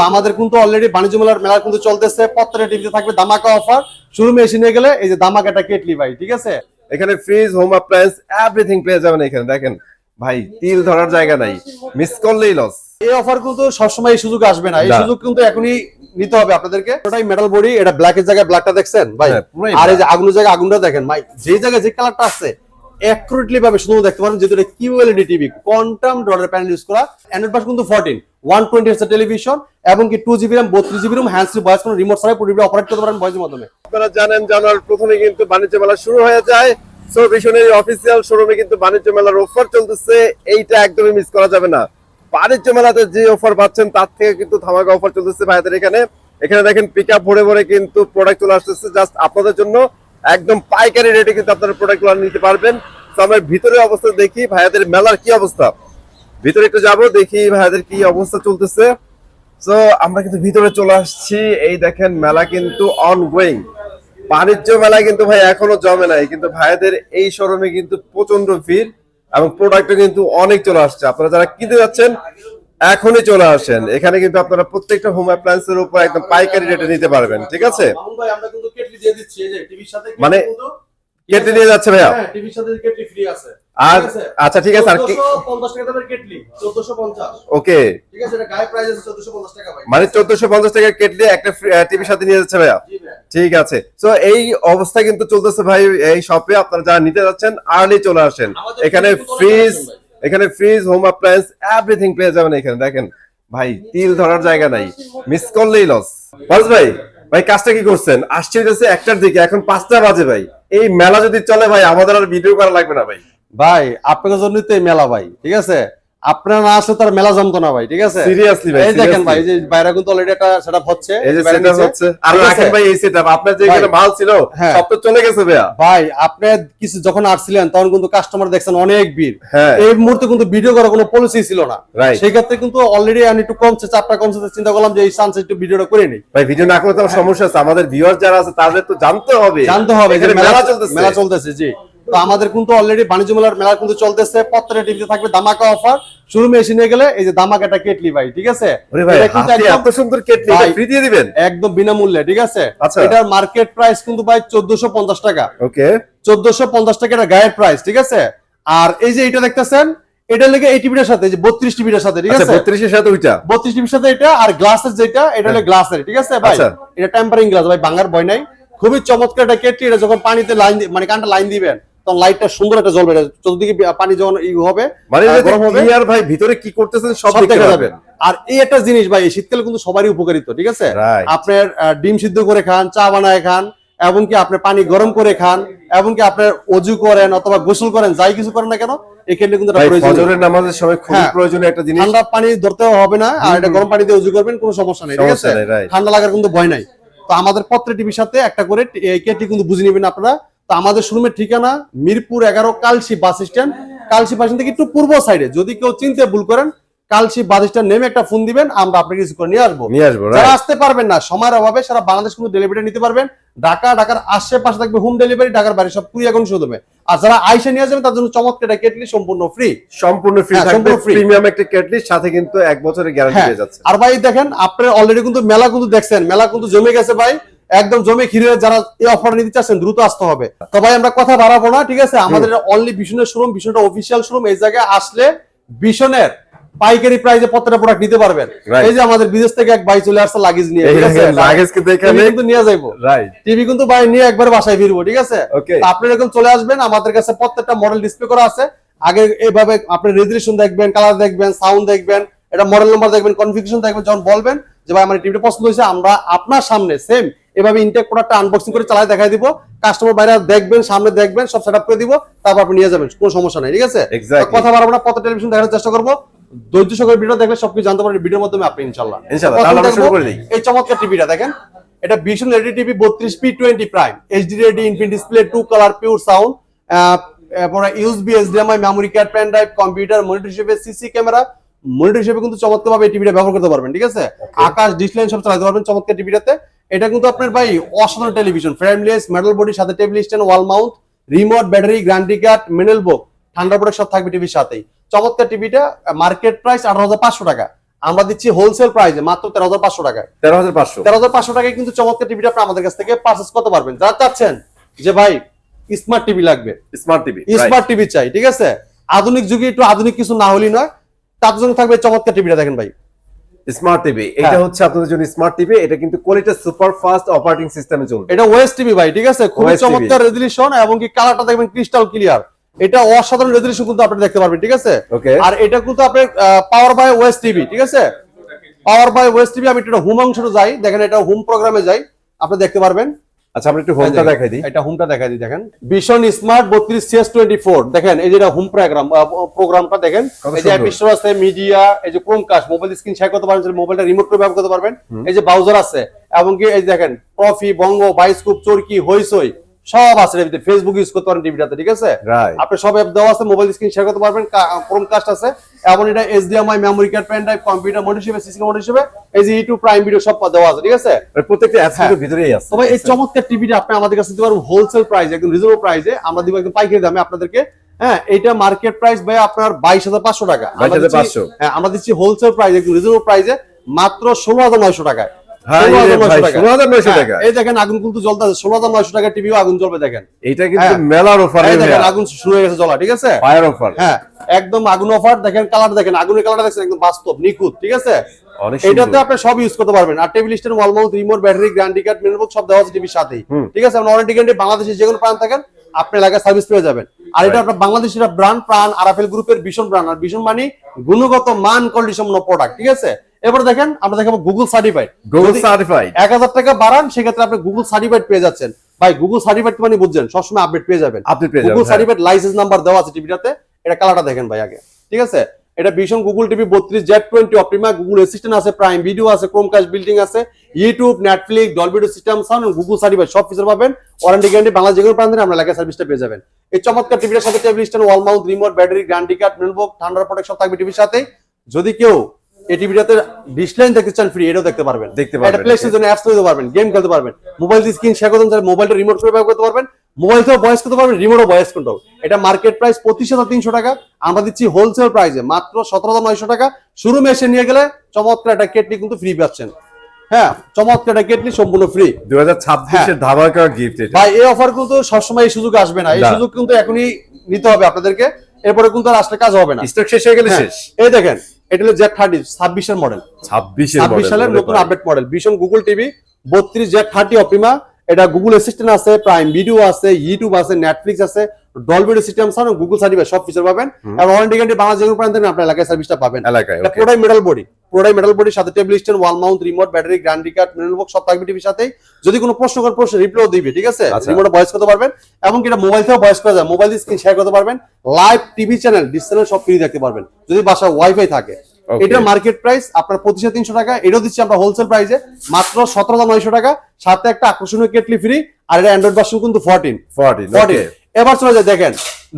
আমাদের কিন্তু অলরেডি বাণিজ্য মেলা কিন্তু চলতেছে। প্রত্যেকটা টিভিতে থাকবে ধামাকা অফার। শোরুমে এসে নিয়ে গেলে এই যে ধামাকাটা কেটলি ভাই, ঠিক আছে। এখানে ফ্রিজ, হোম অ্যাপ্লায়েন্স এভরিথিং পেয়ে যাবেন এখানে। দেখেন ভাই, তিল ধরার জায়গা নাই, মিস করলেই লস। এই অফার কিন্তু সবসময় এই সুযোগ আসবে না, এই সুযোগ কিন্তু এখনই নিতে হবে আপনাদেরকে। ওটাই মেটাল বডি, এটা ব্ল্যাকের জায়গায় ব্ল্যাকটা দেখছেন ভাই, আর এই যে আগুনের জায়গায় আগুনটা দেখেন ভাই, যে জায়গায় যে কালারটা আছে অ্যাকুরেটলি ভাবে শুধু দেখতে পারেন। যেহেতু এটা কিউএলইডি টিভি, কোয়ান্টাম ডটের প্যানেল ইউজ করা, অ্যান্ড্রয়েড ভার্সন কিন্তু 14, 120 হার্টজ টেলিভিশন এবং কি 2GB RAM 32GB RAM hand free voice, কোনো রিমোট ছাড়াই পুরো অপারেট করতে পারেন ভয়েসের মাধ্যমে। আপনারা জানেন জানুয়ারির প্রথমে কিন্তু বাণিজ্য মেলা শুরু হয়ে যায়। সো ভিশনের অফিসিয়াল শোরুমে কিন্তু বাণিজ্য মেলার অফার চলতেছে, এইটা একদমই মিস করা যাবে না। বাণিজ্য মেলাতে যে অফার পাচ্ছেন তার থেকে কিন্তু ধামাকা অফার চলতেছে ভাইদের এখানে। এখানে দেখেন পিকআপ ভরে ভরে কিন্তু প্রোডাক্ট চলে আসতেছে জাস্ট আপনাদের জন্য, একদম পাইকারি রেটে কিন্তু আপনারা প্রোডাক্টগুলো নিতে পারবেন। তো আমরা ভিতরে অবস্থা দেখি ভাইদের মেলার কি অবস্থা, ভিতরে একটু যাবো দেখি ভাইদের কি অবস্থা চলতেছে। তো আমরা কিন্তু ভিতরে চলে আসছি, এই দেখেন মেলা কিন্তু অনগোয়িং। বাণিজ্য মেলায় কিন্তু ভাই এখনো জমে নাই, কিন্তু ভাইদের এই শোরুমে কিন্তু প্রচন্ড ভিড় এবং প্রোডাক্টও কিন্তু অনেক চলে আসছে। আপনারা যারা কিনতে যাচ্ছেন এখনই চলে আসেন, এখানে কিন্তু আপনারা প্রত্যেকটা হোম অ্যাপ্লায়েন্সের উপর একদম পাইকারি রেটে নিতে পারবেন, ঠিক আছে। মানে কেটলি নিয়ে যাচ্ছে ভাইয়া, টিভির সাথে কেটলি ফ্রি আছে। আর আচ্ছা ঠিক আছে, আর 1450 টাকা দামের কেটলি 1450, ওকে ঠিক আছে, এটা গায়ে প্রাইস আছে 1450 টাকা ভাই, মানে 1450 টাকার কেটলি একটা টিভির সাথে নিয়ে যাচ্ছে ভাইয়া। ঠিক আছে, তো এই অবস্থা কিন্তু চলতেছে ভাই এই শপে। আপনারা যারা নিতে যাচ্ছেন আর্লি চলে আসেন, এখানে ফ্রিজ, হোম অ্যাপ্লায়েন্স এভরিথিং পেয়ে যাবেন এখানে। দেখেন ভাই, তিল ধরার জায়গা নাই, মিস করলেই লস। বস ভাই, ভাই কাজটা কি করছেন? আসছে হচ্ছে 1টার দিকে, এখন 5টা বাজে ভাই। এই মেলা যদি চলে ভাই আমাদের আর ভিডিও করা লাগবে না ভাই। ভাই আপনাদের জন্যই তো এই মেলা ভাই, ঠিক আছে। আপনারা না আসলে তার মেলা জমতো না ভাই, ঠিক আছে। সিরিয়াসলি ভাই, এই দেখেন ভাই, এই যে বাইরে কিন্তু অলরেডি একটা সেটআপ হচ্ছে, এই যে সেটআপ হচ্ছে। আর রাখেন ভাই এই সেটআপ, আপনার যে এখানে মাল ছিল সব তো চলে গেছে ভাইয়া। ভাই আপনি কিছু যখন আসছিলেন তখন কিন্তু কাস্টমার দেখছেন অনেক ভিড়, এই মুহূর্তে কিন্তু ভিডিও করার কোনো পলিসি ছিল না। সেই ক্ষেত্রে কিন্তু অলরেডি আমি একটু কমছে, চাপটা কমছে, চিন্তা করলাম যে এই চান্সে একটু ভিডিওটা করে নেই। ভাই ভিডিও না করলে তো সমস্যা আছে, আমাদের ভিউয়ার যারা আছে তাদের তো জানতে হবে যে মেলা চলতেছে। জি, তো আমাদের কিন্তু অলরেডি বাণিজ্য মেলা কিন্তু চলতেছে। প্রত্যেকটা টিভিতে থাকবে ধামাকা অফার। শোরুমে এসে নিয়ে গেলে এই যে ধামাকাটা কেটলি ভাই, ঠিক আছে। এটা কিন্তু এত সুন্দর কেটলি এটা ফ্রি দিয়ে দিবেন একদম বিনামূল্যে, ঠিক আছে। এটার মার্কেট প্রাইস কিন্তু ভাই 1450 টাকা। ওকে, 1450 টাকা এটা গায়ের প্রাইস, ঠিক আছে। আর এই যে এটা দেখতেছেন, এটা লেগে এই টিভিটার সাথে যে 32 টিভিটার সাথে, ঠিক আছে। 32 এর সাথে ওইটা, 32 টিভির সাথে এটা, আর গ্লাসের যেটা এটা হলো গ্লাসের, ঠিক আছে ভাই। এটা টেম্পারিং গ্লাস ভাই, ভাঙার ভয় নাই। খুবই চমৎকার একটা কেটলি। এটা যখন পানিতে লাইন মানে কানটা লাইন দিবেন তখন লাইটটা সুন্দর একটা জ্বলবে, চতুর্দিকে পানি যখন হবে মানে গরম হবে আর ভাই ভিতরে কি করতেছেন সব দেখা যাবে। আর এই একটা জিনিস ভাই, এই শীতকালে কিন্তু সবারই উপকারিত, ঠিক আছে। আপনার ডিম সিদ্ধ করে খান, চা বানায় খান, এমনকি আপনার পানি গরম করে খান, এমনকি আপনার অজু করেন অথবা গোসল করেন, যাই কিছু করেন না কেন, এখানে কিন্তু ফজরের নামাজের সময় খুবই প্রয়োজনীয় একটা জিনিস। ঠান্ডা পানি ধরতে হবে না, আর এটা গরম পানি দিয়ে অজু করবেন, কোনো সমস্যা নেই, ঠিক আছে। ঠান্ডা লাগার কিন্তু ভয় নাই। তো আমাদের প্রত্যেকটা টিভির সাথে একটা করে কেটলি কিন্তু বুঝে নেবেন আপনারা। তো আমাদের শোরুমের ঠিকানা Mirpur 11 Kalshi bus stand. Kalshi bus stand থেকে একটু পূর্ব সাইডে, যদি কেউ চিনতে ভুল করেন কালশি বাস স্ট্যান্ড নেমে একটা ফোন দিবেন, আমরা আপনাকে কিছু করে নিয়ে আসবো। যারা আসতে পারবেন না সময়ের অভাবে, সারা বাংলাদেশ কিন্তু ডেলিভারি নিতে পারবেন। ঢাকার আশেপাশে থাকবে হোম ডেলিভারি, ঢাকার বাইরে সব কুরিয়ার এখন শুধু। আর যারা আইসা নিয়ে যাবেন তার জন্য চমৎকার একটা কেটলি সম্পূর্ণ ফ্রি, থাকবে প্রিমিয়াম একটা কেটলির সাথে কিন্তু 1 বছরের গ্যারান্টি পেয়ে যাচ্ছে। আর ভাই দেখেন, আপনারা অলরেডি কিন্তু মেলা কিন্তু দেখছেন, মেলা কিন্তু জমে গেছে ভাই, একদম জমে ক্ষীর। যারা এই অফার নিতে চাচ্ছেন দ্রুত আসতে হবে। তো ভাই আমরা কথা বাড়াবো না, ঠিক আছে। আমাদের অনলি ভিশনের শোরুম, ভিশনটা অফিসিয়াল শোরুম। এই জায়গায় আসলে ভিশনের পাইকারি প্রাইসে প্রত্যেকটা প্রোডাক্ট নিতে পারবেন। এই যে আমাদের বিদেশ থেকে এক ভাই চলে আসছে লাগেজ নিয়ে, ঠিক আছে। লাগেজ কিন্তু এখানে কিন্তু নিয়ে যাইবো, টিভি কিন্তু ভাই নিয়ে একবার বাসায় ফিরবো, ঠিক আছে। আপনারা এরকম চলে আসবেন, আমাদের কাছে প্রত্যেকটা মডেল ডিসপ্লে করা আছে। আগে এইভাবে আপনি রেজুলেশন দেখবেন, কালার দেখবেন, সাউন্ড দেখবেন, এটা মডেল নাম্বার দেখবেন, কনফিগারেশন দেখবেন। যখন বলবেন যে ভাই আমার টিভিটা পছন্দ হয়েছে, আমরা আপনার সামনে সেম এভাবে ইনটেক প্রোডাক্টটা আনবক্সিং করে চালাই দেখাই দিব। কাস্টমার বাইরে দেখবেন, সামনে দেখবেন, সব সেটআপ করে দিব, তারপর আপনি নিয়ে যাবেন, কোনো সমস্যা নাই, ঠিক আছে। কথা বাড়াবো না, প্রত্যেকটা টেলিভিশন দেখার চেষ্টা করবো। ধৈর্য সহকারে ভিডিও দেখলে সবকিছু জানতে পারবেন ভিডিওর মাধ্যমে আপনি ইনশাআল্লাহ। এই চমৎকার টিভিটা দেখেন, এটা Vision LED TV 32p20 prime HD ready, infinite display, 2 colour, pure sound, এরপর USB, HDMI, memory card, pen drive, computer, monitor হিসেবে, সিসি ক্যামেরা, মনিটর হিসেবে কিন্তু চমৎকারভাবে এই টিভিটা ব্যবহার করতে পারবেন, ঠিক আছে। আকাশ ডিসপ্লে সব চালাতে পারবেন চমৎকার টিভিটাতে। এটা কিন্তু আপনার ভাই অসাধারণ টেলিভিশন, ফ্রেমলেস, মেটাল বডির সাথে table stand, wall mount, remote, battery, guarantee card, manual book, ঠান্ডা প্রোডাক্ট সব থাকবে টিভির সাথেই। চমৎকার টিভিটা মার্কেট প্রাইস 18,500 টাকা। আমরা দিচ্ছি হোলসেল প্রাইসে মাত্র 13,500 টাকায়। 13,500 টাকায় কিন্তু চমৎকার টিভিটা আপনি আমাদের কাছ থেকে পারচেজ করতে পারবেন। যারা চাচ্ছেন যে ভাই স্মার্ট টিভি লাগবে, স্মার্ট টিভি চাই, ঠিক আছে, আধুনিক যুগে একটু আধুনিক কিছু না হলেই নয়, তার জন্য থাকবে চমৎকার টিভিটা। দেখেন ভাই স্মার্ট টিভি, এটা হচ্ছে আপনাদের জন্য স্মার্ট টিভি। এটা কিন্তু কোয়ালিটি সুপার ফাস্ট অপারেটিং সিস্টেমে চলবে। এটা ওএস টিভি ভাই, ঠিক আছে, খুব চমৎকার রেজোলিউশন এবং কি কালারটা দেখবেন ক্রিস্টাল ক্লিয়ার। এটা অসাধারণ রেজোলিউশন কিন্তু আপনি দেখতে পারবেন, ঠিক আছে। আর এটা কিন্তু আপনি পাওয়ার বাই ওএস টিভি, ঠিক আছে, পাওয়ার বাই ওএস টিভি। আমি এটা হোম অংশে যাই, দেখেন এটা হোম প্রোগ্রামে যাই, আপনি দেখতে পারবেন। আচ্ছা আমরা একটু হোমটা দেখাই দিই। এটা হোমটা দেখাই দিই। দেখেন ভিশন স্মার্ট 32CS24, দেখেন এই যে এটা হোম প্রোগ্রামটা দেখেন, এই যে অ্যাপ স্টোর আছে, মিডিয়া, এই যে ক্রোমকাস্ট, মোবাইল স্ক্রিন শেয়ার করতে পারবেন, মোবাইলটা রিমোট করে ব্যবহার করতে পারবেন, এই যে ব্রাউজার আছে, এবং কি এই দেখেন প্রফি, বঙ্গ, বাইস্কোপ, চরকি, হইসই সব আছে এর ফেসবুক ইউজ করতে পারেন টিভিটাতে, ঠিক আছে। আপনি সব অ্যাপ দেওয়া আছে, মোবাইল স্ক্রিন শেয়ার করতে পারবেন, ক্রোমকাস্ট আছে, এবং এটা HDMI, memory card, pen drive, computer mode হিসেবে, সিসি মোড হিসেবে, এই যে ইউটিউব প্রাইম ভিডিও সব দেওয়া আছে, ঠিক আছে। প্রত্যেকটা অ্যাপস এর ভিতরেই আছে। তবে এই চমৎকার টিভিটা আপনি আমাদের কাছে দিতে পারবেন হোলসেল প্রাইসে, একদম রিজনেবল প্রাইসে আমরা দিব, একদম পাইকারি দামে আপনাদেরকে। হ্যাঁ, এটা মার্কেট প্রাইস ভাই আপনার 22,500 টাকা। 22,500। হ্যাঁ, আমরা দিচ্ছি হোলসেল প্রাইস, একদম রিজনেবল প্রাইসে মাত্র 16,900 টাকায়। এই দেখেন আগুন কিন্তু জ্বলতেছে, 16,900 টাকা টিভিও আগুন জ্বলবে। দেখেন এটা কিন্তু মেলার অফার, দেখেন আগুন শুরু হয়ে গেছে জ্বলা, ঠিক আছে, ফায়ার অফার। হ্যাঁ একদম আগুন অফার। দেখেন কালার, দেখেন আগুনের কালারটা দেখছেন, একদম বাস্তব নিখুঁত, ঠিক আছে। এটাতে আপনি সব ইউজ করতে পারবেন। আর table stand, wall mount, remote, battery, guarantee card, memory box সব দেওয়া আছে টিভির সাথেই, ঠিক আছে। আপনার ওয়ারেন্টি গ্যারান্টি বাংলাদেশে যে কোনো প্রান্ত থাকেন আপনি এলাকায় সার্ভিস পেয়ে যাবেন। আর এটা আপনার বাংলাদেশের ব্র্যান্ড, প্রাণ আরএফএল গ্রুপের ভীষণ ব্র্যান্ড। আর ভীষণ মানে গুণগত মান, কোয়ালিটি সম্পন্ন প্রোডাক্ট, ঠিক আছে। এবার দেখেন আমরা দেখাবো গুগল সার্টিফাইড। 1000 টাকা বাড়ান, সেক্ষেত্রে আপনি গুগল সার্টিফাইড পেয়ে যাচ্ছেন। ভাই গুগল সার্টিফাইড মানে বুঝছেন, সবসময় আপডেট পেয়ে যাবেন। গুগল সার্টিফাইড লাইসেন্স নাম্বার দেওয়া আছে টিভিটাতে। এটা কালারটা দেখেন ভাই আগে, ঠিক আছে। এটা ভীষণ Google TV 32Z20 Optima, Google assistant আছে, প্রাইম ভিডিও আছে, ক্রোমকাস্ট বিল্ডিং আছে, YouTube, Netflix, Dolby system sound, Google certified সব ফিচার পাবেন। ওয়ারেন্টি গ্যারান্টি বাংলা যে কোনো প্রান্তে আমরা এলাকায় সার্ভিসটা পেয়ে যাবেন। এই চমৎকার টিভিটার সাথে table stand, wall mount, remote, battery, guarantee card, manual book, ঠান্ডার প্রোটেক্ট সব থাকবে টিভির সাথে। যদি কেউ এই টিভিটাতে ডিসলাইন দেখতে চান ফ্রি, এটাও দেখতে পারবেন। এটা প্লে স্টোরের জন্য অ্যাপস নিতে পারবেন, গেম খেলতে পারবেন, মোবাইল দিয়ে স্ক্রিন শেয়ার করতে চান, মোবাইলটা রিমোট করে ব্যবহার করতে পারবেন, মোবাইল থেকেও ভয়েস করতে পারবেন, রিমোটও ভয়েস কন্ট্রোল। এটা মার্কেট প্রাইস 25,300 টাকা, আমরা দিচ্ছি হোলসেল প্রাইসে মাত্র 17,900 টাকা। শোরুমে এসে নিয়ে গেলে চমৎকার একটা কেটলি কিন্তু ফ্রি পাচ্ছেন। হ্যাঁ, চমৎকার একটা কেটলি সম্পূর্ণ ফ্রি। 2026 এর ধামাকা গিফট এটা ভাই। এই অফার কিন্তু সবসময় এই সুযোগ আসবে না, এই সুযোগ কিন্তু এখনই নিতে হবে আপনাদেরকে, এরপরে কিন্তু আর আসলে কাজ হবে না, স্টক শেষ হয়ে গেলে শেষ। এই দেখেন এটা হলো Z30 26 এর মডেল, 26 সালের নতুন আপডেট মডেল, ভীষণ গুগল টিভি 32Z30 অপটিমা। এটা গুগল অ্যাসিস্ট্যান্ট আছে, প্রাইম ভিডিও আছে, ইউটিউব আছে, নেটফ্লিক্স আছে, Dolby system sound, Google certified সব ফিচার পাবেন। আর ওয়ারেন্টি গ্যারান্টি বাংলা যে কোনো প্রান্তে আপনার এলাকায় সার্ভিসটা পাবেন। এটা পুরোটাই মেটাল বডি, পুরোটাই মেটাল বডির সাথে table stand, wall mount, remote, battery, guarantee card, memory box সব থাকবে টিভির সাথে। যদি কোনো প্রশ্ন করেন প্রশ্ন রিপ্লাইও দিবে, ঠিক আছে। রিমোটে ভয়েস করতে পারবেন, এবং কি এটা মোবাইল থেকেও ভয়েস করা যায়, মোবাইল দিয়ে স্ক্রিন শেয়ার করতে পারবেন, live TV channel, dish channel সব ফ্রি দেখতে পারবেন যদি বাসায় ওয়াইফাই থাকে। এটা মার্কেট প্রাইস আপনার 25,300 টাকা, এটাও দিচ্ছি আমরা হোলসেল প্রাইসে মাত্র 17,900 টাকা, সাথে একটা আকর্ষণীয় কেটলি ফ্রি। আর এটা অ্যান্ড্রয়েড ভার্সন কিন্তু 14। এবার চলে যায় দেখেন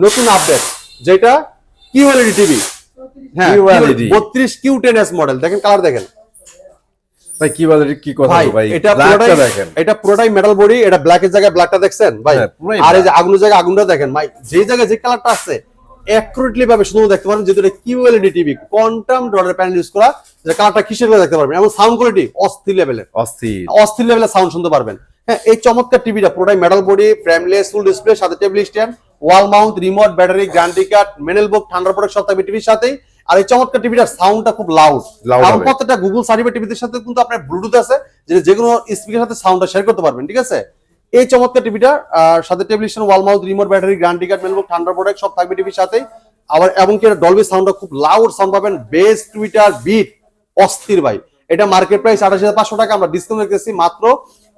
নতুন আপডেট, যেটা কিউএলইডি টিভি। হ্যাঁ, 32 Q10s মডেল। দেখেন কালার দেখেন ভাই, কি বলে কি কথা ভাই, এটা পুরোটাই মেটাল বডি। এটা ব্ল্যাক এর জায়গায় ব্ল্যাকটা দেখছেন ভাই, আর এই যে আগুনের জায়গায় আগুনটা দেখেন ভাই, যে জায়গায় যে কালারটা আছে অ্যাকুরেটলি ভাবে শুধু দেখতে পারেন, যেহেতু এটা কিউএলইডি টিভি, কোয়ান্টাম ডটের প্যানেল ইউজ করা, যে কালারটা কিসের করে দেখতে পারবেন, এবং সাউন্ড কোয়ালিটি অস্থির লেভেলের, অস্থির লেভেলের সাউন্ড শুনতে পারবেন। হ্যাঁ, এই চমৎকার টিভিটা পুরোটাই metal body, frameless, full display, সাথে table stand, wall mount, remote, battery, guarantee card, manual book, ঠান্ডার প্রোটেক্ট সব থাকবে টিভির সাথেই। আর এই চমৎকার টিভিটার সাউন্ডটা খুব লাউড, কারণ প্রত্যেকটা গুগল সার্টিফাইড টিভির সাথে কিন্তু আপনার ব্লুটুথ আছে, যে কোনো স্পিকারের সাথে সাউন্ডটা শেয়ার করতে পারবেন, ঠিক আছে। এই চমৎকার টিভিটার সাথে table stand, wall mount, remote, battery, guarantee card, manual book, ঠান্ডার প্রোটেক্ট সব থাকবে টিভির সাথেই। আবার এবং কি ডলবি সাউন্ডটা খুব লাউড সাউন্ড পাবেন, বেস, টুইটার, বিট অস্থির ভাই। এটা মার্কেট প্রাইস 28,500 টাকা, আমরা ডিসকাউন্ট রেখেছি মাত্র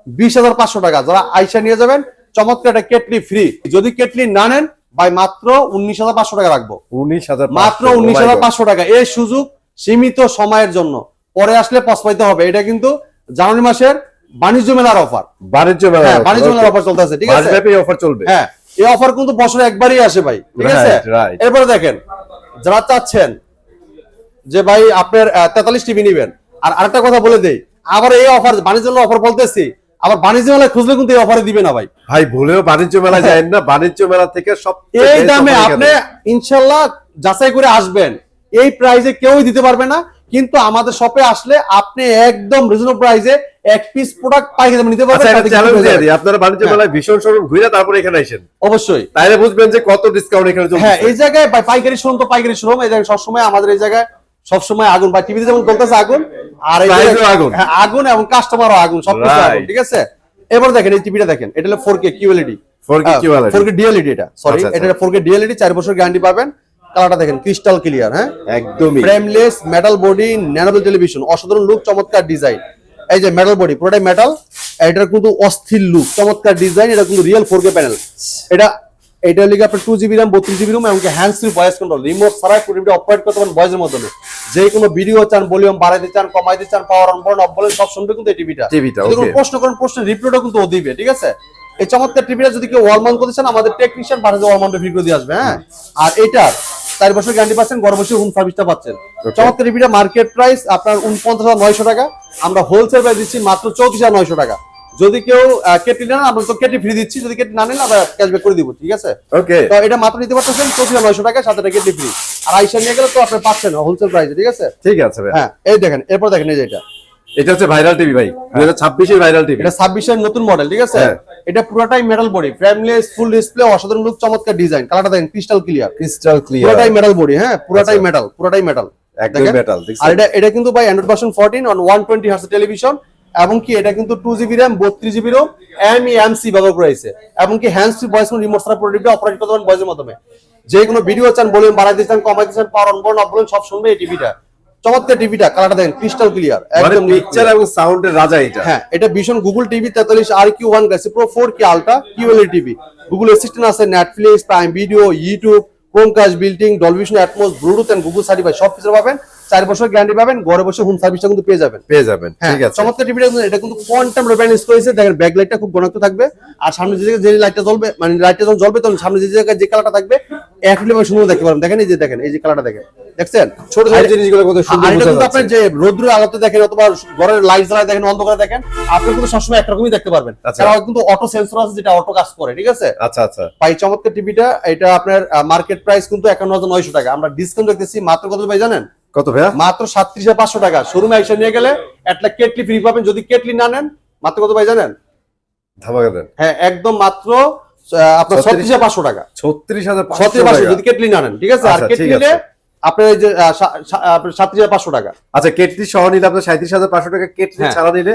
20,500 টাকা। যারা আইসা নিয়ে যাবেন চমৎকার একটা কেটলি ফ্রি। যদি কেটলি না নেন ভাই মাত্র 19,500 টাকা রাখবো, মাত্র 19,500 টাকা। এই সুযোগ সীমিত সময়ের জন্য, পরে আসলে পস্তাইতে হবে। এটা কিন্তু জানুয়ারি মাসের বাণিজ্য মেলার অফার, বাণিজ্য মেলার অফার চলতেছে, ঠিক আছে। অফার চলবে। হ্যাঁ, এই অফার কিন্তু বছরে একবারই আসে ভাই, ঠিক আছে। এরপরে দেখেন যারা চাচ্ছেন যে ভাই আপনার 43 টিভি নেবেন, আর আরেকটা কথা বলে দেই, আবার এই অফার বাণিজ্য মেলা অফার বলতেছি, আবার বাণিজ্য মেলায় খুঁজলে কিন্তু এই অফারে দিবে না ভাই। ভাই ভুলেও বাণিজ্য মেলা যাবেন না, বাণিজ্য মেলা থেকে সব এই দামে আপনি ইনশাআল্লাহ যাচাই করে আসবেন, এই প্রাইসে কেউই দিতে পারবে না। কিন্তু আমাদের শপে আসলে আপনি একদম রিজনেবল প্রাইসে এক পিস প্রোডাক্ট পাইকারি দামে নিতে পারবেন। আচ্ছা, একটা চ্যালেঞ্জ দিয়ে দিই, আপনারা বাণিজ্য মেলায় ভীষণ শোরুম ঘুরে তারপরে এখানে আসেন, অবশ্যই তাইলে বুঝবেন যে কত ডিসকাউন্ট এখানে চলছে। হ্যাঁ, এই জায়গায় পাইকারি শোরুম তো পাইকারি শোরুম, এই জায়গায় সবসময় আমাদের এই জায়গায় সবসময় আগুন, বা টিভিতে যেমন চলতেছে আগুন, আর এই Price ও জায়গায় আগুন। হ্যাঁ, আগুন এবং কাস্টমারও আগুন, সবকিছু আগুন, Right. ঠিক আছে। এবার দেখেন এই টিভিটা দেখেন, এটা হলো 4K QLED, 4K QLED 4K DLED, এটা সরি, আচ্ছা, আচ্ছা। এটা 4K DLED, 4 বছর গ্যারান্টি পাবেন। কালারটা দেখেন ক্রিস্টাল ক্লিয়ার, হ্যাঁ একদমই ফ্রেমলেস মেটাল বডি, ন্যানোবেল টেলিভিশন, অসাধারণ লুক, চমৎকার ডিজাইন। এই যে মেটাল বডি, পুরোটাই মেটাল, এটার কিন্তু অস্থির লুক, চমৎকার ডিজাইন, এটা কিন্তু রিয়েল 4K প্যানেল। এটা লিগে আপনার 2GB RAM 32GB RAM এবং hands free voice control, remote ছাড়া টিভিটা অপারেট করতে পারেন ভয়েসের মাধ্যমে। যে কোনো ভিডিও চান, ভলিউম বাড়াইতে চান, কমাইতে চান, পাওয়ার অন বলেন অফ বলেন, সব শুনবে কিন্তু এই টিভিটা। যদি কোনো প্রশ্ন করেন, প্রশ্নের রিপ্লাইটা কিন্তু ও দিবে, ঠিক আছে। এই চমৎকার টিভিটা যদি কেউ ওয়াল মাউন্ট করতে চান, আমাদের টেকনিশিয়ান বাসাতে ওয়াল মাউন্ট ফ্রি করে দিয়ে আসবে, হ্যাঁ। আর এটা 4 বছর গ্যারান্টি পাচ্ছেন, ঘরে বসে হোম সার্ভিসটা পাচ্ছেন। চমৎকার টিভিটা মার্কেট প্রাইস আপনার 49,900 টাকা, আমরা হোলসেল প্রাইস দিচ্ছি মাত্র 34,900 টাকা। যদি কেউ কেটলি নেন, আমরা তো কেটলি ফ্রি দিচ্ছি, যদি কেটলি না নেন আমরা ক্যাশব্যাক করে দিব, ঠিক আছে। ওকে, তো এটা মাত্র নিতে পারতেছেন 34,900 টাকা, সাথে এটা কেটলি ফ্রি, আর আইসা নিয়ে গেলে তো আপনি পাচ্ছেন হোলসেল প্রাইসে, ঠিক আছে। ঠিক আছে ভাই। হ্যাঁ, এই দেখেন, এরপর দেখেন এই যে এটা হচ্ছে ভাইরাল টিভি ভাই, 2026 এর ভাইরাল টিভি, এটা 26 এর নতুন মডেল, ঠিক আছে। এটা পুরোটাই metal body, frameless, full display, অসাধারণ লুক, চমৎকার ডিজাইন, কালারটা দেখেন ক্রিস্টাল ক্লিয়ার, পুরোটাই মেটাল বডি, হ্যাঁ পুরোটাই মেটাল, পুরোটাই মেটাল, একদম মেটাল। আর এটা কিন্তু ভাই Android version 14 on 120 hertz television, এবং কি এটা কিন্তু 2GB RAM 32GB ROM MEMC ব্যবহার করেছে, এবং কি হ্যান্ডস ফ্রি ভয়েস রিমোট ছাড়া পুরো টিভিটা অপারেট করতে পারেন ভয়েসের মাধ্যমে। যে কোনো ভিডিও চান, ভলিউম বাড়াইতে চান, কমাইতে চান, পাওয়ার অন বলেন অফ বলেন, সব শুনবে এই টিভিটা। চমৎকার টিভিটা, কালারটা দেখেন ক্রিস্টাল ক্লিয়ার, একদম পিকচার এবং সাউন্ডের রাজা এটা। হ্যাঁ, এটা ভীষণ Google TV 43 RQ1 Galaxy pro 4K ultra QLED TV, Google assistant আছে, Netflix, Prime Video, YouTube, Chromecast, built in, Dolby Vision, Atmos, Bluetooth and Google certify সব কিছু পাবেন। 4 বছর গ্যারান্টি পাবেন, ঘরে বসে হোম সার্ভিসটা কিন্তু পেয়ে যাবেন। ঠিক আছে, চমৎকার টিভিটা, এটা কিন্তু কোয়ান্টাম রেফারেন্স ইউজ করেছে, দেখেন ব্যাকলাইটটা খুব ঘনত্ব থাকবে, আর সামনে যে লাইটটা জ্বলবে, মানে লাইটটা যখন জ্বলবে তখন সামনে যে জায়গায় যে কালারটা থাকবে একদম সুন্দর দেখতে পারবেন। দেখেন এই যে কালারটা দেখেন, দেখছেন ছোট ছোট জিনিসগুলো কত সুন্দর বোঝা যাচ্ছে। আপনি যে রোদ্রের আলোতে দেখেন অথবা ঘরের লাইট জ্বালায় দেখেন, অন্ধকারে দেখেন, আপনি কিন্তু সবসময় একরকমই দেখতে পারবেন। কারণ কিন্তু অটো সেন্সর আছে, যেটা অটো কাজ করে, ঠিক আছে। আচ্ছা আচ্ছা, ভাই চমৎকার টিভিটা, এটা আপনার মার্কেট প্রাইস কিন্তু 51,900 টাকা, আমরা ডিসকাউন্ট দেখতেছি মাত্র কত ভাই জানেন? কত ভাইয়া? মাত্র 37,500 টাকা। শোরুমে এসে নিয়ে গেলে একটা কেটলি ফ্রি পাবেন, যদি কেটলি না নেন মাত্র কত ভাই জানেন? ধামাকা দেন। হ্যাঁ, একদম মাত্র আপনার 36,500 টাকা, 36,500 যদি কেটলি না নেন, ঠিক আছে। আর আচ্ছা, কেটলি ঠিক আছে। নিলে আপনার এই যে 37,500 টাকা। আচ্ছা, কেটলি সহ নিলে আপনার 37,500 টাকা, কেটলি হ্যাঁ। ছাড়া নিলে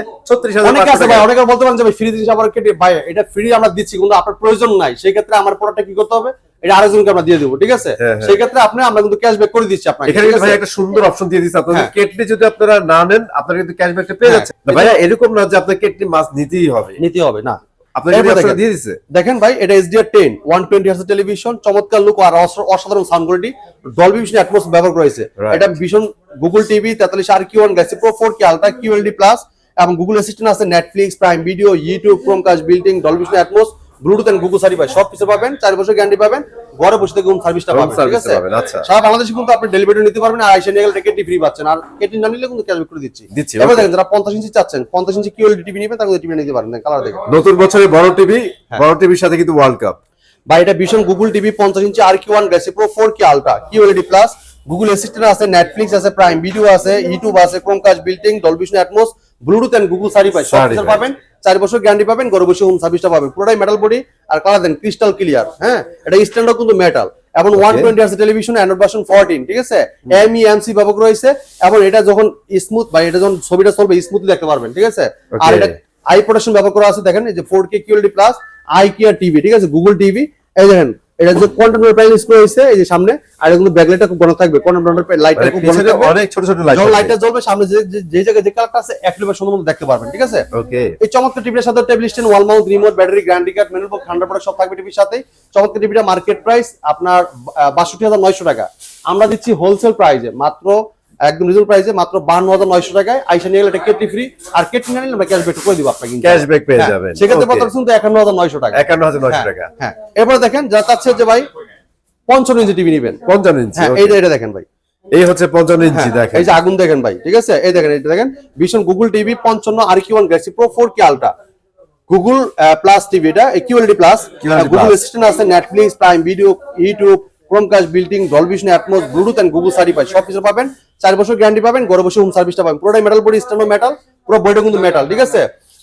অনেকে 36,500 আছে টাকা। ভাই, অনেকে বলতে পারেন যে ভাই ফ্রি দিচ্ছি, আবার কেটে ভাই এটা ফ্রি আমরা দিচ্ছি কিন্তু আপনার প্রয়োজন নাই, সেই ক্ষেত্রে আমার প্রোডাক্টটা কি করতে হবে, এটা আরেকজনকে আমরা দিয়ে দেবো, ঠিক আছে। হ্যাঁ, হ্যাঁ। সেই ক্ষেত্রে আমরা কিন্তু ক্যাশব্যাক করে দিচ্ছি আপনাকে। এখানে কিন্তু ভাই একটা সুন্দর অপশন দিয়ে দিচ্ছে আপনাদের, হ্যাঁ। কেটলি যদি আপনারা না নেন আপনারা কিন্তু ক্যাশব্যাকটা পেয়ে হ্যাঁ। যাচ্ছেন। ভাইয়া এরকম না যে আপনার কেটলি মাছ নিতেই হবে, নিতে হবে না, আপনাদের এরপর অপশন দেখেন। দিয়ে দিচ্ছে। দেখেন ভাই, এটা SDR10 120 হার্টজ টেলিভিশন, চমৎকার লুক আর অসাধারণ sound quality, Dolby Vision Atmos ব্যবহার করেছে। Right. এটা ভীষণ Google TV 43 RQ1 Galaxy pro 4K ultra QLED plus, এবং গুগল অ্যাসিস্ট্যান্ট আছে, Netflix, Prime Video, YouTube, Chromecast, built in, Dolby Vision Atmos, Bluetooth and Google certify সব কিছু পাবেন। 4 বছর গ্যারান্টি পাবেন, ঘরে বসে থেকে হোম সার্ভিসটা পাবেন, ঠিক আছে। আচ্ছা, সারা বাংলাদেশে কিন্তু আপনি ডেলিভারি নিতে পারবেন, আর আইসা নিয়ে গেলে কেটলি ফ্রি পাচ্ছেন, আর কেটলি না নিলে কিন্তু ক্যাশব্যাক করে দিচ্ছি। এবার দেখেন, যারা 50 ইঞ্চি চাচ্ছেন, 50 ইঞ্চি QLED টিভি নেবেন, তাহলে টিভি নিতে পারেন, কালার দেখেন। নতুন বছরে বড় টিভি, বড় টিভির সাথে কিন্তু ওয়ার্ল্ড কাপ। বা এটা ভীষণ Google TV 50 inch RQ1 Galaxy pro 4K ultra QLED plus, Google assistant আছে, নেটফ্লিক্স আছে, প্রাইম ভিডিও আছে, ইউটিউব আছে, Chromecast, built in, Dolby Vision Atmos, Bluetooth and Google certify সব কিছু পাবেন। 4 বছর গ্যারান্টি পাবেন, ঘরে বসে হোম সার্ভিসটা পাবেন। পুরোটাই মেটাল বডি, আর কালার দেন ক্রিস্টাল ক্লিয়ার। হ্যাঁ, এটা স্ট্যান্ডও কিন্তু মেটাল, এবং 120 হার্টজ টেলিভিশন, অ্যান্ড্রয়েড ভার্সন 14, ঠিক আছে। MEMC ব্যবহার রয়েছে, এবং এটা যখন স্মুথ বা এটা যখন ছবিটা চলবে স্মুথলি দেখতে পারবেন, ঠিক আছে। আর এটা আই প্রোটেকশন ব্যবহার করা আছে, দেখেন এই যে 4K QLED plus eye care TV, ঠিক আছে, গুগল টিভি। এই দেখেন এটা যে কোয়ান্টাম প্যানেল ইউজ করা হয়েছে, এই যে সামনে, আর এগুলো ব্যাকলাইটটা খুব ঘন থাকবে, কোয়ান্টাম প্যানেল লাইটটা খুব ঘন থাকবে, অনেক ছোট ছোট লাইট, যখন লাইটটা জ্বলবে সামনে যে জায়গায় যে কালারটা আছে একবার সুন্দর মতো দেখতে পারবেন, ঠিক আছে। ওকে, এই চমৎকার টিভির সাথে table stand, wall mount, remote, battery, guarantee card, manual বুক, 100% সব থাকবে টিভির সাথে। চমৎকার টিভিটা মার্কেট প্রাইস আপনার 62,900 টাকা, আমরা দিচ্ছি হোলসেল প্রাইসে মাত্র, একদম রিজনেবল প্রাইসে মাত্র 52,900 টাকায়। আইসা নিয়ে গেলে এটা কেটলি ফ্রি, আর কেটলি না নিলে আমরা ক্যাশব্যাক করে দিব আপনাকে, ক্যাশব্যাক পেয়ে যাবেন। সেক্ষেত্রে কত কিন্তু 51,900 টাকা, 51,900 টাকা। হ্যাঁ, এরপর দেখেন যা চাচ্ছে যে ভাই 55 ইঞ্চি টিভি নেবেন, 55 ইঞ্চি, হ্যাঁ এটা দেখেন ভাই, এই হচ্ছে 55 ইঞ্চি, দেখেন এই যে আগুন দেখেন ভাই, ঠিক আছে। এই দেখেন, এটা দেখেন Vision Google TV 55 RQ1 Galaxy pro 4K ultra, Google plus TV, এটা QLED প্লাস, গুগল অ্যাসিস্ট্যান্ট আছে, Netflix, Prime Video, YouTube, Chromecast built in Dolby Vision Atmos Bluetooth and Google certified সব কিছু পাবেন 4 বছর গ্যারান্টি পাবেন ঘরে বসে হোম সার্ভিসটা পাবেন পুরোটাই মেটাল বডি স্ট্যান্ডার্ড মেটাল পুরো বডিটা কিন্তু মেটাল ঠিক আছে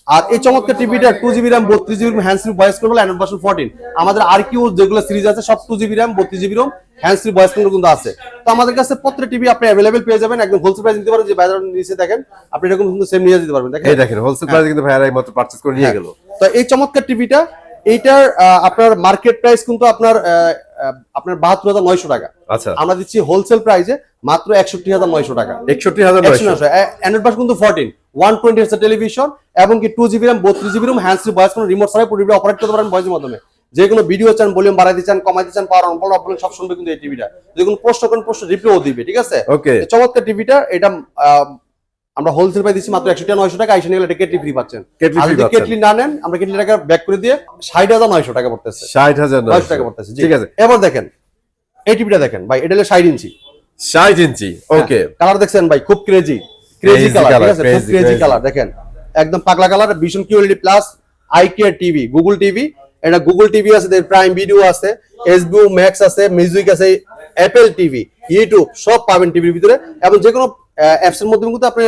আর এই চমৎকার টিভিটা 2GB RAM 32GB RAM hand free voice control Android version 14 আমাদের আর কিউ যেগুলো সিরিজ আছে সব 2GB RAM 32GB RAM hand free voice control কিন্তু আছে তো আমাদের কাছে প্রত্যেকটা টিভি আপনি अवेलेबल পেয়ে যাবেন একদম হোলসেল প্রাইস নিতে পারেন যে বাজারের নিচে দেখেন আপনি এরকম কিন্তু সেম নিয়ে যেতে পারবেন দেখেন এই দেখেন হোলসেল প্রাইসে কিন্তু ভাইয়ারা এইমাত্র পারচেজ করে নিয়ে গেল তো এই চমৎকার টিভিটা এইটার আপনার মার্কেট প্রাইস কিন্তু আপনার ৭২,৯০০ টাকা আচ্ছা আমরা দিচ্ছি হোলসেল প্রাইসে মাত্র ৬১,৯০০ টাকা ৬১,৯০০ অ্যান্ড্রয়েড ভার্সন কিন্তু 14 120 হার্টজ টেলিভিশন এবং কি 2GB RAM 32GB RAM hand free voice কোনো রিমোট ছাড়াই পুরো অপারেট করতে পারেন ভয়েসের মাধ্যমে যে কোনো ভিডিও চান ভলিউম বাড়াইতে চান কমাইতে চান পাওয়ার অন অফ সব শুনবে কিন্তু এই টিভিটা যে কোনো প্রশ্ন কোন প্রশ্ন রিপ্লাইও দিবে ঠিক আছে ওকে চমৎকার টিভিটা এটা আমরা হোলসেল প্রাইস দিচ্ছি মাত্র ৬১,৯০০ টাকা আইসা নিলে এটা কেটলি ফ্রি পাচ্ছেন আর যদি কেটলি না নেন আমরা কেটলি টাকা ব্যাক করে দিয়ে ৬০,৯০০ টাকা পড়তেছে ৬০,৯০০ টাকা পড়তেছে ঠিক আছে এবার দেখেন এই টিভিটা দেখেন ভাই এটা হলো ৬০ ইঞ্চি ৬০ ইঞ্চি ওকে কালার দেখছেন ভাই খুব ক্রেজি কালার ঠিক আছে খুব ক্রেজি কালার দেখেন একদম পাগলা colour vision QLED plus ICARE TV Google TV এটা গুগল টিভি আছে প্রাইম ভিডিও আছে এসবিও ম্যাক্স আছে মিউজিক আছে অ্যাপল টিভি ইউটিউব সব পাবেন টিভির ভিতরে এবং যে কোনো অ্যাপস এর মধ্যে কিন্তু আপনি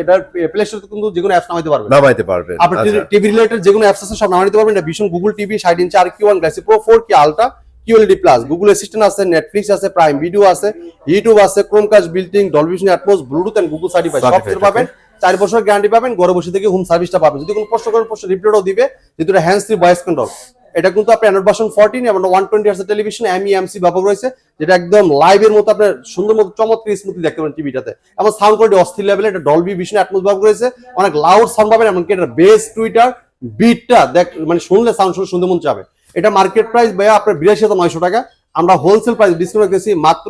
এটা প্লে স্টোরে কিন্তু যে কোনো অ্যাপস নামাইতে পারবেন আপনি টিভি রিলেটেড যে কোনো অ্যাপস আছে সব নামাইতে পারবেন এটা ভিশন গুগল টিভি 60 ইঞ্চি আর কিউ1 Galaxy pro 4K ultra QLED plus Google assistant আছে নেটফ্লিক্স আছে প্রাইম ভিডিও আছে ইউটিউব আছে Chromecast built in Dolby Vision Atmos Bluetooth and Google certified সব কিছু পাবেন 4 বছর গ্যারান্টি পাবেন ঘরে বসে থেকে হোম সার্ভিসটা পাবেন যদি কোনো প্রশ্ন করেন প্রশ্ন রিপ্লাইও দিবে যেহেতু এটা হ্যান্ড ফ্রি ভয়েস কন্ট্রোল এটা কিন্তু আপনি অ্যান্ড্রয়েড ভার্সন 14 এবং 120 হার্টজ টেলিভিশন এমইএমসি ব্যবহার রয়েছে যেটা একদম লাইভের মতো আপনি সুন্দর মতো চমৎকার স্মুথলি দেখতে পাবেন টিভিটাতে এবং সাউন্ড কোয়ালিটি অস্থির লেভেলে এটা ডলবি ভিশন অ্যাটমস ব্যবহার করেছে অনেক লাউড সাউন্ড পাবেন এমনকি এটা বেস টুইটার বিটটা দেখ মানে শুনলে সাউন্ড শুনতে মন চাবে এটা মার্কেট প্রাইস ভাইয়া আপনার ৮২,৯০০ টাকা আমরা হোলসেল প্রাইস ডিসকাউন্ট রেখেছি মাত্র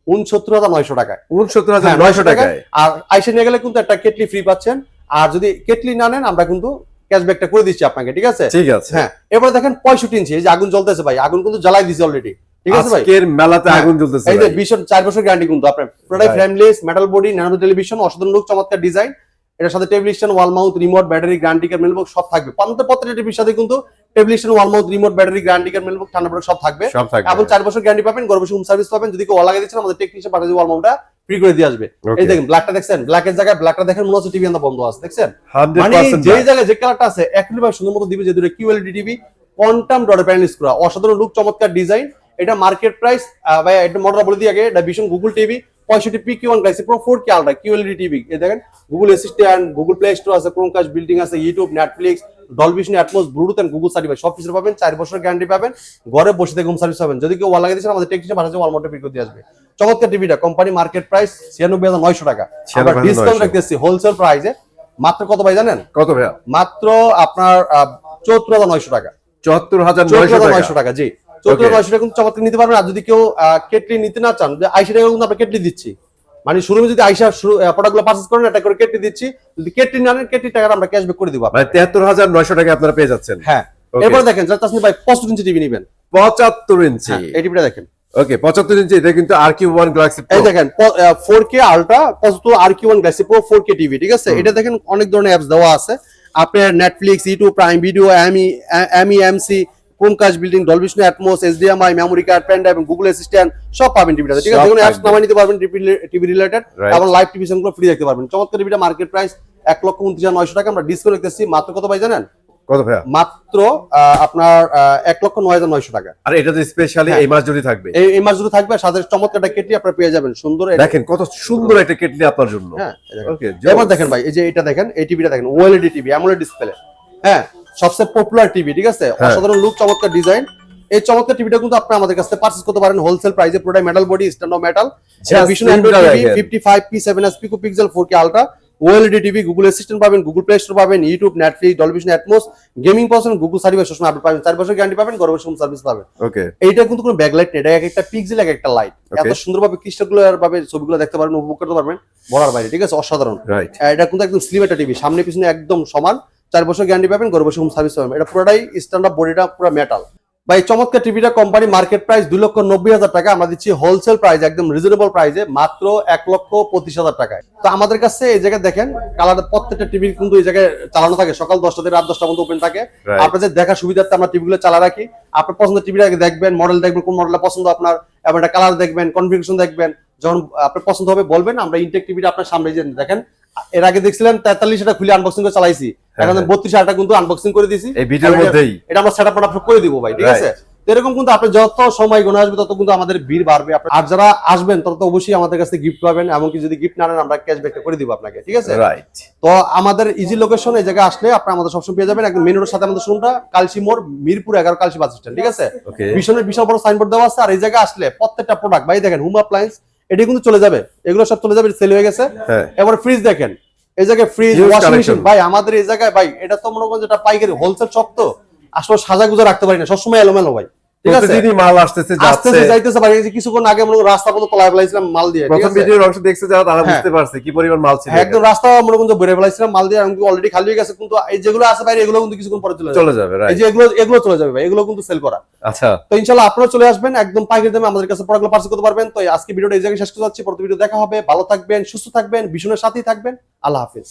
৬৯,৯০০ টাকায় ৬৯,৯০০ টাকায় আর আইসা নিয়ে গেলে কিন্তু একটা কেটলি ফ্রি পাচ্ছেন আর যদি কেটলি না নেন আমরা কিন্তু ক্যাশব্যাকটা করে দিচ্ছি আপনাকে ঠিক আছে ঠিক আছে হ্যাঁ এবারে দেখেন 65 ইঞ্চি এই যে আগুন জ্বলতেছে ভাই আগুন কিন্তু জ্বালাই দিয়েছে অলরেডি ঠিক আছে ভাই আজকের মেলাতে আগুন জ্বলতেছে এই যে 4 বছর গ্যারান্টি কিন্তু আপনার পুরোটাই frameless metal body nano television অসাধারণ লুক চমৎকার ডিজাইন এটার সাথে television wall mount remote battery guarantee card manual book সব থাকবে প্রত্যেকটা টিভির সাথে কিন্তু television wall mount remote battery guarantee card manual book ঠান্ডা পড়ে সব থাকবে এবং 4 বছর গ্যারান্টি পাবেন ঘরে বসে হোম সার্ভিস পাবেন যদি কেউ লাগিয়ে দিচ্ছেন আমাদের টেকনিশিয়ান পাঠিয়ে ওয়াল মাউন্টটা ফ্রি করে দিয়ে আসবে এই দেখেন ব্ল্যাকটা দেখছেন ব্ল্যাকের জায়গায় ব্ল্যাকটা দেখেন মনে হচ্ছে টিভি আন্দা বন্ধ আছে দেখছেন মানে যে জায়গায় যে কালারটা আছে একদম ভাবে সুন্দর মতো দিবে যে দুটো কিউএলইডি টিভি কোয়ান্টাম ডটের প্যানেল করা অসাধারণ লুক চমৎকার ডিজাইন এটা মার্কেট প্রাইস ভাই এটা মডেলটা বলে দিই আগে এটা Vision Google TV 65 PQ1 Galaxy pro 4K ultra QLED TV এই দেখেন Google assistant Google Play Store আছে ক্রোমকাস্ট বিল্ডিং আছে YouTube Netflix Dolby Vision Atmos Bluetooth and Google certified সব কিছু পাবেন 4 বছর গ্যারান্টি পাবেন ঘরে বসে থেকে হোম সার্ভিস পাবেন যদি কেউ ওয়াল লাগিয়ে দিচ্ছেন আমাদের টেকনিশিয়ান পাঠাচ্ছে ওয়াল মাউন্টে ফ্রি করে দিয়ে আসবে চমৎকার টিভিটা কোম্পানি মার্কেট প্রাইস ৯৬,৯০০ টাকা আমরা ডিসকাউন্ট রাখতেছি হোলসেল প্রাইসে মাত্র কত ভাই জানেন কত ভাইয়া মাত্র আপনার ৭৪,৯০০ টাকা ৭৪,৯০০ টাকা জি ৭৪,৯০০ টাকা কিন্তু চমৎকার নিতে পারবেন আর যদি কেউ কেটলি নিতে না চান যে ৮০ টাকা কিন্তু আমরা কেটলি দিচ্ছি মানে শুরুতে যদি আইসা প্রোডাক্টগুলো পারচেজ করেন এটা করে কেটলি দিচ্ছি যদি কেটলি না নেন কেটলি টাকা আমরা ক্যাশব্যাক করে দিব মানে ৭৩,৯০০ টাকা আপনারা পেয়ে যাচ্ছেন হ্যাঁ এরপর দেখেন তাসনি ভাই 75 ইঞ্চি টিভি নেবেন ৭৫ ইঞ্চি এই টিভিটা দেখেন ওকে ৭৫ ইঞ্চি এটা কিন্তু RQ1 গ্যালাক্সি এই দেখেন 4K ultra 75 RQ1 Galaxy pro 4K TV ঠিক আছে এটা দেখেন অনেক ধরনের অ্যাপস দেওয়া আছে আপনার Netflix YouTube Prime Video MEMC Chromecast built in Dolby Vision Atmos HDMI memory card pen drive এবং গুগল অ্যাসিস্ট্যান্ট সব পাবেন টিভিটাতে ঠিক আছে যেগুলো অ্যাপস নামাই নিতে পারবেন টিভি রিলেটেড এবং লাইভ টিভি চ্যানেলগুলো ফ্রি দেখতে পারবেন চমৎকার টিভিটা মার্কেট প্রাইস ১,২৯,৯০০ টাকা আমরা ডিসকাউন্ট রাখতেছি মাত্র কত ভাই জানেন কত ভাইয়া মাত্র আপনার ১,০৯,৯০০ টাকা আর এটা তো স্পেশালি এই মাস জুড়ে থাকবে এই মাস জুড়ে থাকবে সাথে চমৎকার একটা কেটলি আপনারা পেয়ে যাবেন সুন্দর দেখেন কত সুন্দর একটা কেটলি আপনার জন্য হ্যাঁ ওকে এবার দেখেন ভাই এই যে এটা দেখেন এই টিভিটা দেখেন ওএলইডি টিভি অ্যামোলেড ডিসপ্লে হ্যাঁ সবচেয়ে পপুলার টিভি ঠিক আছে অসাধারণ লুক চমৎকার ডিজাইন এই চমৎকার টিভিটা কিন্তু আপনি আমাদের কাছে পারচেজ করতে পারেন হোলসেল প্রাইসে পুরোটাই metal body standard metal vision Android TV 55P7S পিকোপিক্সেল 4K ultra OLED TV Google assistant পাবেন গুগল প্লে স্টোর পাবেন YouTube Netflix Dolby Vision atoms gaming person Google service সবসময় আপনি পাবেন 4 বছর গ্যারান্টি পাবেন ঘরে বসে হোম সার্ভিস পাবেন ওকে এইটা কিন্তু কোনো ব্যাকলাইট নেই এটা একটা পিক্সেল একটা লাইট এত সুন্দরভাবে ক্রিস্টালগুলার ভাবে ছবিগুলো দেখতে পারবেন উপভোগ করতে পারবেন বলার বাইরে ঠিক আছে অসাধারণ এটা কিন্তু একদম স্লিম একটা টিভি সামনে পিছনে একদম সমান 4 বছর গ্যারান্টি পাবেন ঘরে বসে হোম সার্ভিস পাবেন এটা পুরোটাই স্ট্যান্ডার্ড বডিটা পুরো মেটাল ভাই চমৎকার টিভিটা কোম্পানি মার্কেট প্রাইস 2,90,000 টাকা, আমরা দিচ্ছি হোলসেল প্রাইস একদম রিজনেবল প্রাইসে মাত্র 1,25,000 টাকায়। তো আমাদের কাছে এই জায়গায় দেখেন কালার প্রত্যেকটা টিভি কিন্তু এই জায়গায় চালানো থাকে, সকাল 10টা থেকে রাত 10টা পর্যন্ত ওপেন থাকে। আপনাদের দেখার সুবিধার্থে আমরা টিভিগুলো চালা রাখি। আপনার পছন্দের টিভিটা আগে দেখবেন, মডেল দেখবেন কোন মডেলটা পছন্দ আপনার, এবং একটা কালার দেখবেন, কনফিগারেশন দেখবেন। যখন আপনার পছন্দ হবে বলবেন, আমরা ইনটেক টিভিটা আপনার সামনে যে দেখেন এর আগে দেখছিলেন 43 এটা খুলে আনবক্সিং করে চালাইছি, এখন 32 এটা কিন্তু আনবক্সিং করে দিয়েছি এই ভিডিওর মধ্যেই। এটা আমরা সেটআপ করে দিব ভাই, ঠিক আছে? এরকম কিন্তু আপনি যত সময় গুনে আসবে তত কিন্তু আমাদের ভিড় বাড়বে। আর যারা আসবেন তত অবশ্যই আমাদের কাছে গিফট পাবেন, এমনকি যদি গিফট না নেন আমরা ক্যাশব্যাক করে দিব আপনাকে, ঠিক আছে? রাইট। তো আমাদের ইজি লোকেশন এই জায়গায় আসলে আপনি আমাদের সবসময় পেয়ে যাবেন একদম মেন রোডের সাথে। আমাদের শোরুমটা কালসি মোড়, মিরপুর 11 কালসি বাস স্ট্যান্ড, ঠিক আছে? ভীষণের বিশাল বড় সাইনবোর্ড দেওয়া আছে। আর এই জায়গায় আসলে প্রত্যেকটা প্রোডাক্ট ভাই দেখেন হোম অ্যাপ্লায়েন্স এটি কিন্তু চলে যাবে, এগুলো সব চলে যাবে, সেল হয়ে গেছে। এবার ফ্রিজ দেখেন, এই জায়গায় ফ্রিজ, ওয়াশিং মেশিন ভাই আমাদের এই জায়গায় ভাই এটা তো মনে করেন যেটা পাইকারি হোলসেল শপ, তো আসলে সাজা গুজা রাখতে পারি না, সবসময় এলোমেলো ভাই, ঠিক আছে? প্রতিদিনই মাল আসতেছে যাইতেছে ভাই। কিছুক্ষণ আগে মনে রাস্তা পর্যন্ত তলায় ফেলাইছিলাম মাল দিয়ে, প্রথম ভিডিওর অংশ দেখতে যারা তারা বুঝতে পারছে কি পরিমাণ মাল ছিল। একদম রাস্তা মনে করেন বেড়ে ফেলাইছিলাম মাল দিয়ে, আমি অলরেডি খালি হয়ে গেছে। কিন্তু এই যেগুলো আছে ভাই এগুলো কিন্তু কিছুক্ষণ পরে চলে যাবে। এই যে এগুলো চলে যাবে ভাই, এগুলো কিন্তু সেল করা। আচ্ছা, তো ইনশাআল্লাহ আপনারা চলে আসবেন একদম পাইকারি দামে আমাদের কাছে প্রোডাক্টগুলো পারচেজ করতে পারবেন। তো আজকে ভিডিওটা এই জায়গায় শেষ করতে যাচ্ছি, পরবর্তী ভিডিও দেখা হবে। ভালো থাকবেন, সুস্থ থাকবেন, ভীষণের সাথেই থাকবেন। আল্লাহ হাফেজ।